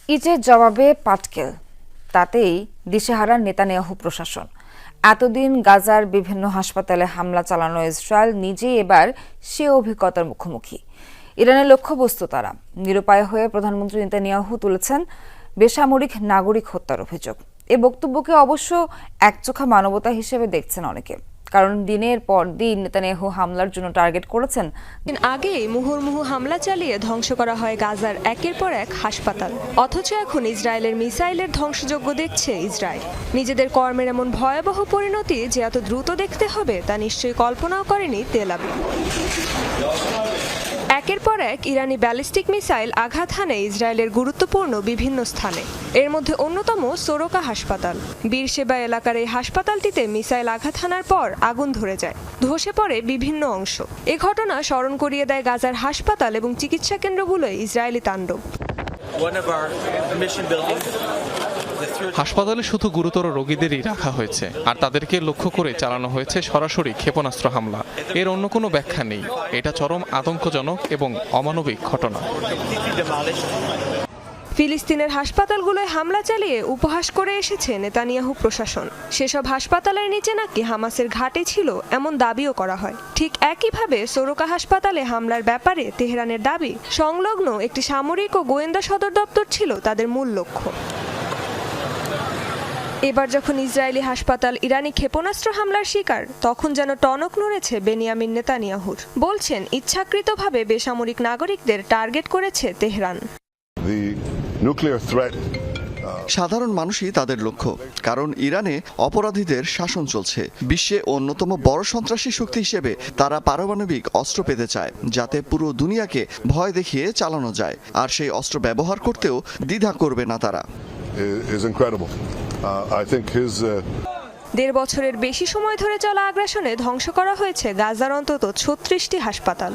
ইটের জবাবে পাটকেল, তাতেই দিশেহারা নেতানিয়াহু প্রশাসন। এতদিন গাজার বিভিন্ন হাসপাতালে হামলা চালানো ইসরায়েল নিজেই এবার সে অভিজ্ঞতার মুখোমুখি। ইরানের লক্ষ্যবস্তু তারা। নিরুপায় হয়ে প্রধানমন্ত্রী নেতানিয়াহু তুলেছেন বেসামরিক নাগরিক হত্যার অভিযোগ। এ বক্তব্যকে অবশ্য একচোখা মানবতা হিসেবে দেখছেন অনেকে, কারণ দিনের পর দিন নেতানিয়াহু হামলার জন্য টার্গেট করেছেন। দিন আগেই মুহুর্মুহু হামলা চালিয়ে ধ্বংস করা হয় গাজার একের পর এক হাসপাতাল। অথচ এখন ইসরায়েলের মিসাইলের ধ্বংসযজ্ঞ দেখছে ইসরায়েল। নিজেদের কর্মের এমন ভয়াবহ পরিণতি যে এত দ্রুত দেখতে হবে তা নিশ্চয়ই কল্পনাও করেনি তেল আবিব। একের পর এক ইরানি ব্যালিস্টিক মিসাইল আঘাত হানে ইসরায়েলের গুরুত্বপূর্ণ বিভিন্ন স্থানে। এর মধ্যে অন্যতম সোরকা হাসপাতাল। বীরশেবা এলাকার এই হাসপাতালটিতে মিসাইল আঘাত হানার পর আগুন ধরে যায়, ধসে পড়ে বিভিন্ন অংশ। এ ঘটনা স্মরণ করিয়ে দেয় গাজার হাসপাতাল এবং চিকিৎসা কেন্দ্রগুলোয় ইসরায়েলি তাণ্ডব। হাসপাতালে শুধু গুরুতর রোগীদেরই রাখা হয়েছে, আর তাদেরকে লক্ষ্য করে চালানো হয়েছে সরাসরি ক্ষেপণাস্ত্র হামলা। এর অন্য কোনো ব্যাখ্যা নেই। এটা চরম আতঙ্কজনক এবং অমানবিক ঘটনা। ফিলিস্তিনের হাসপাতালগুলোয় হামলা চালিয়ে উপহাস করে এসেছে নেতানিয়াহু প্রশাসন। সেসব হাসপাতালের নিচে নাকি হামাসের ঘাঁটি ছিল এমন দাবিও করা হয়। ঠিক একইভাবে সোরকা হাসপাতালে হামলার ব্যাপারে তেহরানের দাবি সংলগ্ন একটি সামরিক ও গোয়েন্দা সদর দপ্তর ছিল তাদের মূল লক্ষ্য। এবার যখন ইসরায়েলি হাসপাতাল ইরানি ক্ষেপণাস্ত্র হামলার শিকার, তখন যেন টনক নড়েছে বেনিয়ামিন নেতানিয়াহুর। বলছেন ইচ্ছাকৃতভাবে বেসামরিক নাগরিকদের টার্গেট করেছে তেহরান। সাধারণ মানুষই তাদের লক্ষ্য, কারণ ইরানে অপরাধীদের শাসন চলছে। বিশ্বে অন্যতম বড় সন্ত্রাসী শক্তি হিসেবে তারা পারমাণবিক অস্ত্র পেতে চায়, যাতে পুরো দুনিয়াকে ভয় দেখিয়ে চালানো যায়। আর সেই অস্ত্র ব্যবহার করতেও দ্বিধা করবে না তারা। ১.৫ বছরের বেশি সময় ধরে চলা আগ্রাসনে ধ্বংস করা হয়েছে গাজার অন্তত ৩৬টি হাসপাতাল।